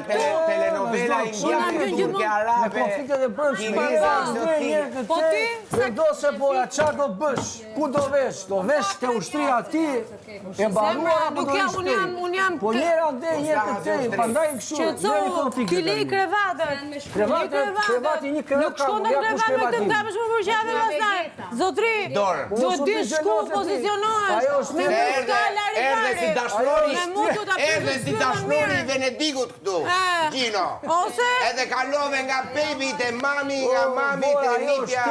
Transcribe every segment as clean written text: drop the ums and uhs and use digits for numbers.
telenovela indiane, turke, arabe, kineze, Po ti? Vedo se pora, qa do bësh? Ku do vesh? Do vesh të ushtria ti, e baruar apo do ishte? Unë jam... Po njera nde, njërë të tej, pandaj këshu, njëri konflikt. Ti lej krevatët. Krevati një krevat Nuk shkon në krevat me këtë nga përshmë përshjave vazhdaj. Zotri, do t'i shku pozicionohesh. Me muska larikari. erdhe si dashnori i Venedikut këtu, Gjino. Ose? Edhe kalove nga baby te mami, nga mami te nipja.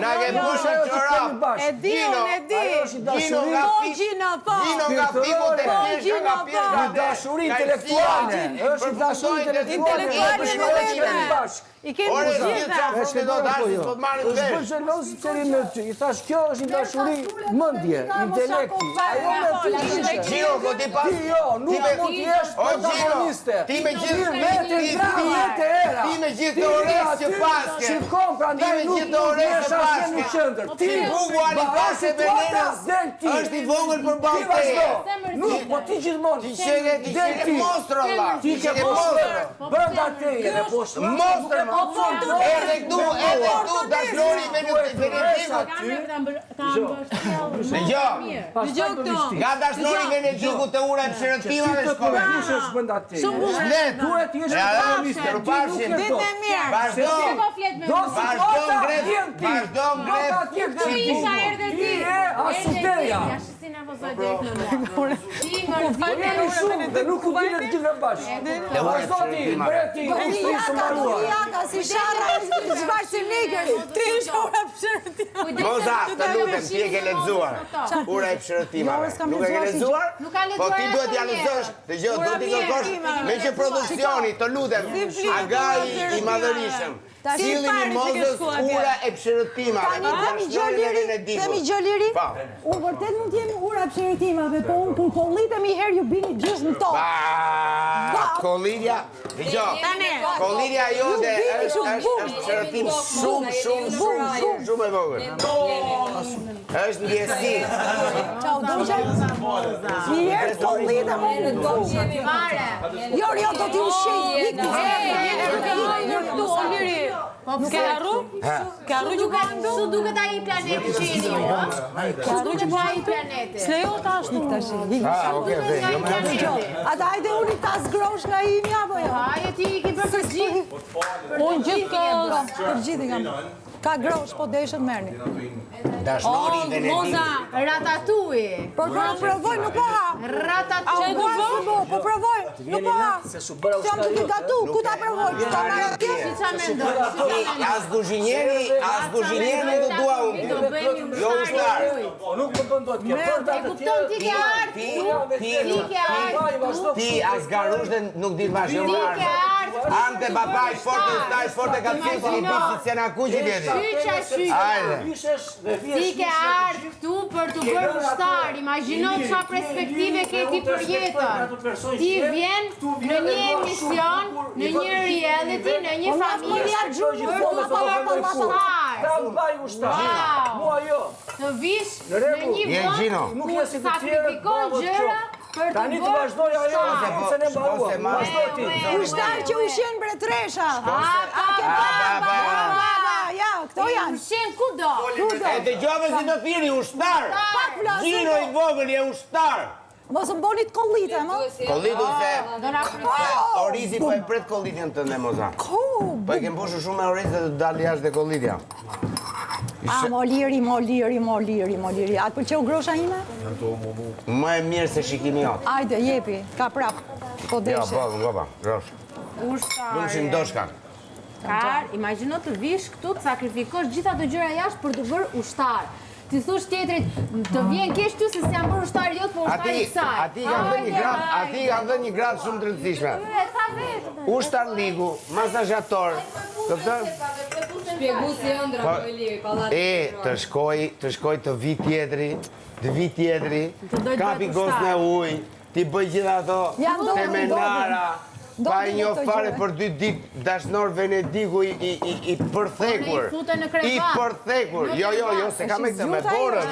Na ke bërë qërap. E di, Gjino nga fiku te pjeshka nga pjeshka te dashuri intelektuale. Është dashuri intelektuale. I kemi gjitha. Është do dashur të marrin vesh. Është xheloz çeri me ty. I thash kjo është një dashuri mendje, intelekti. Ajo me ty. Gjino, po ti pas. Nuk mund të jesh protagoniste. Ti me gjithë Ti me gjithë orës që paske. Shikon, prandaj nuk jesh asnjë në qendër. Ti bugu alipase venenës. Është i vogël për ballë. Nuk, po ti gjithmonë. Ti shege monstro Allah. Ti ke monstro. Brenda teje dhe poshtë. Monstro. Edhe këtu dashnori i Venedikut. Nga dashnori i Venedikut të ura e pshërëtimave shkove. Shlet. Duhet të jesh protagoniste. Ditë e mirë. Vazhdo ngret. Ku isha erdhe ti? Asuteja. Dhe nuk u dinë të gjithë bashkë. Dhe vazhdo ti, mbreti, ushtrisë mbaruar. Si sharra zbash si ligër. Ti isha ura pshërëtimave. Moza, të lutem, ti e ke lexuar. Ura e pshërëtimave. Nuk e ke lexuar? Po ti duhet t'ja lexosh. Dëgjoj, do t'i kërkosh me që produksioni, të lutem. Agai i madhërisëm. Sillni një Mozës ura e pshërëtimave. Themi Gjoliri? Unë vërtet mund t'jemi ura e pshërëtimave, po unë kur kollitem i herë ju bini gjysmë tonë. Kollidja, kollidja jote është pshërëtim shumë e vogël. Është ndjesi. Qau, do një herë kollitem unë në tonë. Jo, do t'i ushqej. Ke arru? Ke arru që ka ndu? Su duket ai planeti që jeni ju, Su duket ai planeti. S'lejo ta ashtu Ata hajde unë i tas grosh nga imi apo jo? Haje ti i ki për përgjith. Unë gjithë kës. Për gjithë kam. Ka grosh, po deshët merni. Dashnori i Venedikut. Ratatouille. Po provoj, nuk po ha. Ratatouille. Po provoj, nuk po ha. Jam duke gatu, ku ta provoj? Si qa mendoj? As guzhinjeni do dua unë. Jo ushtar. Nuk më bëndot kjo. E kupton ti ke artë, ti ke artë. Ti as garush dhe nuk di Ti bashkë. ke artë. Ante babaj forte ustaj forte ka pjesë një pisi se na kuqi djeti. Ti ke ardhë këtu për të bërë ushtar, imagjino qa perspektive ke ti për jetën. Ti vjen në një emision, në një reality, në një familja për të bërë ushtar. Të vish në një vend ku sakrifikon gjëra për të Tani të vazhdoj ajo se ne mbaruam. Ushtar që ushen bretresha. Ja, këto janë. Ushen kudo. E të gjove si të thiri ushtar. Gjino i vogël je ushtar. Mos më bonit kollite, më? Kollitu se Orizi po e pret kollitjen të ne moza. Po e kem poshu shumë me Orizi dhe të dalë jashtë dhe kollitja. Mo liri. A të pëlqeu grosha ime? Më e mirë se shikimi jotë. Ajde, jepi, ka prap. Po Jo, deshe. po, grosh. Lumshin doshka. Imagjino të vish këtu të sakrifikosh gjitha të gjëra jashtë për të bërë ushtar. Ti thush tjetrit, të vjen kesh ty se s'jam bërë ushtar jot, po ushtar i kësaj. Ati kam dhe një grad shumë të rëndësishme. Ushtar ligu, masazhator. Shpjegu si ëndra, po e liri, pallati. Të shkoj të vi tjetri, kapi gosë në uj, ti bëj gjitha ato temenara, pa i një fare për 2 ditë dashnor Venediku i përthekur. I përthekur. Jo, se kam e këtë me borën.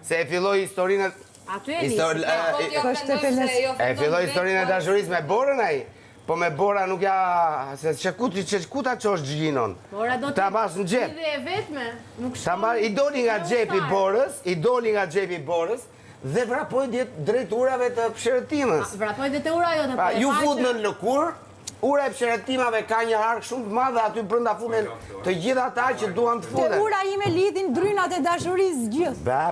Se e filloj historinë Aty e nisë. E filloj historinë e dashurisë me Borën ai. Po me Bora nuk ja... Se ku ta qosh gjinon? Bora do ta mas në gjep. Dhe e vetme. I doli nga gjepi Borës, dhe vrapoj drejt urave të pëshërëtimës. Vrapoj dhe të ura jo të Ju fut në lëkur, ura e pëshërëtimave ka një harkë shumë të madhe, aty brënda futen të gjitha ata që duan të futen. Te ura ime lidhin drynat e dashurisë gjithë. Ba.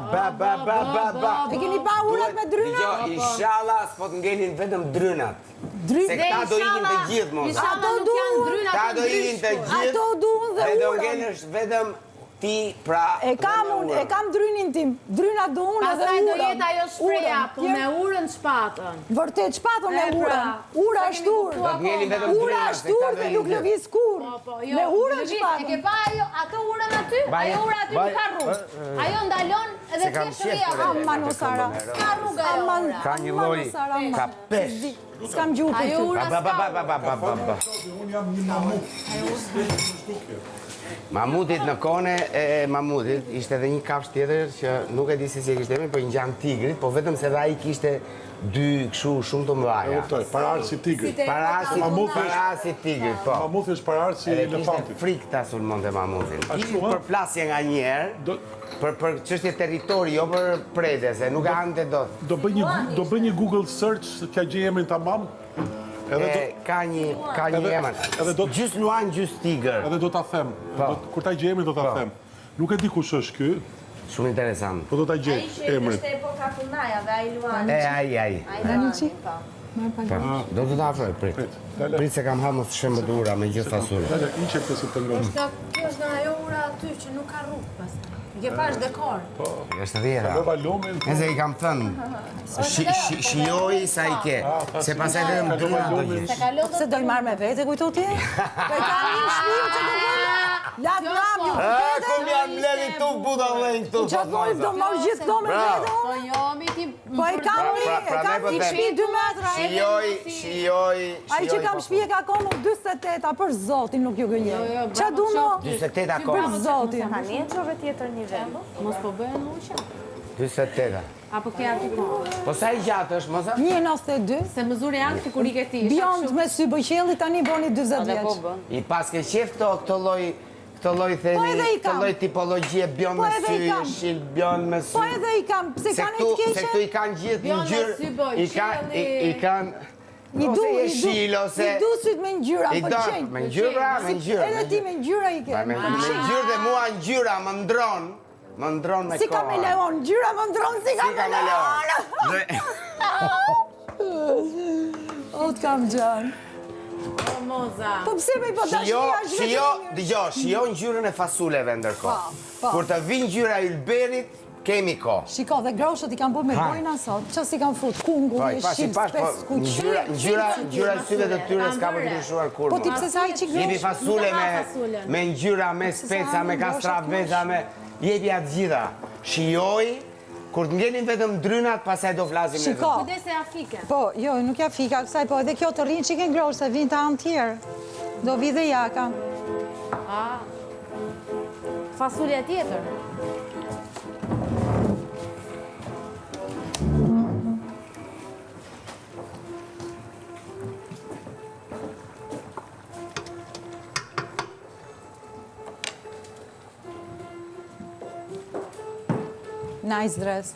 E keni pa urat me dryna? Dijo, inshallah s'po të ngelin vetëm drynat. Se këta do ikin të gjithë, mos. Ato duhen. Ta do ikin të gjithë. Ato duhen dhe Dhe do urat. ngelësh vetëm ti pra... E kam drynin tim. Drynat do unë edhe Pastaj do urën. jetë ajo shpreja, po me urën shpatën. Vërtet, shpatën me urën. Ura është urë. Do të ngelin vetëm Ura drynat. është urë dhe nuk lëviz kur. Me urën E ke shpatën. pa ato urën aty? Ajo ura aty nuk ka rrugë. Ajo ndalon edhe thjeshtëria. Amman o Sara. Ka rrugë ajo ura. Ka një lloj, ka pesh. S'kam gjuhë për Ajo ty. ura Ba. Unë jam një mamut. Mamutit në kone e mamutit ishte edhe një kafsh tjetër që nuk e di se si e kishte emrin, po një gjan tigrit, po vetëm se dhe ai kishte dy kështu shumë të mëdha. Pararë si tigrit. Para si tigrit, po. Mamuti është pararë si Edhe kishte elefantit. frikë ta sulmonte mamutin. Ashtu, ha? Përplasje nga njerë, për çështje territori, jo për prede, se nuk e hante dot. Do bëj një Google search, kja gjej emrin tamam. Ka një emër. Gjys luan, gjys tigër. Edhe do ta them. Kur ta gjej emrin do ta them. Nuk e di kush është ky, Shumë interesant. po do ta gjej emrin. Ishte epoka Kunaja dhe ai luan. Ai. Do të ta afroj, prit. Prit se kam hamur të shembët ura me gjithë fasulë. Dale, iqe kësi të ngronë. Kjo është nga ajo ura aty që nuk ka rrugë pas. Ke pash dekor. Është dhjera. Lova lomin. Eze i kam thënë, shijoj sa i ke, se pasaj vetëm druna do jesh. Se do i marrë me vete, kujto ti? Po i kam një shpiu që do bëllë. Latë nam, ju Kum janë mleli këtu, buda vlejnë këtu. që dojnë do marrë gjithë këto me vete. Po jo, mi ti... Po i kam një shpi 2 metra. Shijoj. Ai që kam shpi e ka komo 28 për zotin nuk ju gënjej. Qa du mo? 28 Për akoma. zotin. Tani e qove tjetër nivel. Mos po bëhen uqa. 28. Apo ke aty po. Po sa i gjatë është, mosa? 1,92. Se mëzuri janë fikurike ti. Bjond me sy bëjqelli tani boni 20 vjeç. I pas ke qef këto lloj themi, Po edhe i kam. këto lloj tipologjie bjon Po me edhe i sy, kam. shil bjon me sy. Po edhe i kam, pse Se kanë këtu, të se këtu i keqe? kanë gjithë Bjon një me gjyrë, sy boj, i kanë... Ose je shil, ose... I du syt me ngjyra, I po do, qenj. me ngjyra, me ngjyra. Edhe ti me ngjyra i ke. Me ngjyrë dhe mua ngjyra më ndron me Si kohë. kameleon, ngjyra më ndron si kameleon. O, t'kam gjan. O, moza. Po pse me i po dashnia Dëgjo, ngjyrën e fasuleve ndërkohë. Kur të vinë ngjyra e ylberit, kemi kohë. Shiko, dhe groshët i kam bërë me bojna sot. Që si kam fut kungu, Po, e i shqip, pash, po, spes, kuq. ngjyra e syve të tyre s'ka për ndryshuar kur. Po ti pse sa i qik Jepi grosh? fasule Nuk ka fasule. me ngjyra, me speca, me kastraveta, me... Jepi atë gjitha. Shijoj, kur të ngelin vetëm drynat, pasaj do flasim me Shiko. Kujdes e afike. Po, jo, nuk ja fika kësaj, po edhe kjo të rinë që i kënë grosh, se vinë të anë tjerë. Do vi dhe jaka. Fasulja tjetër. Nice dress.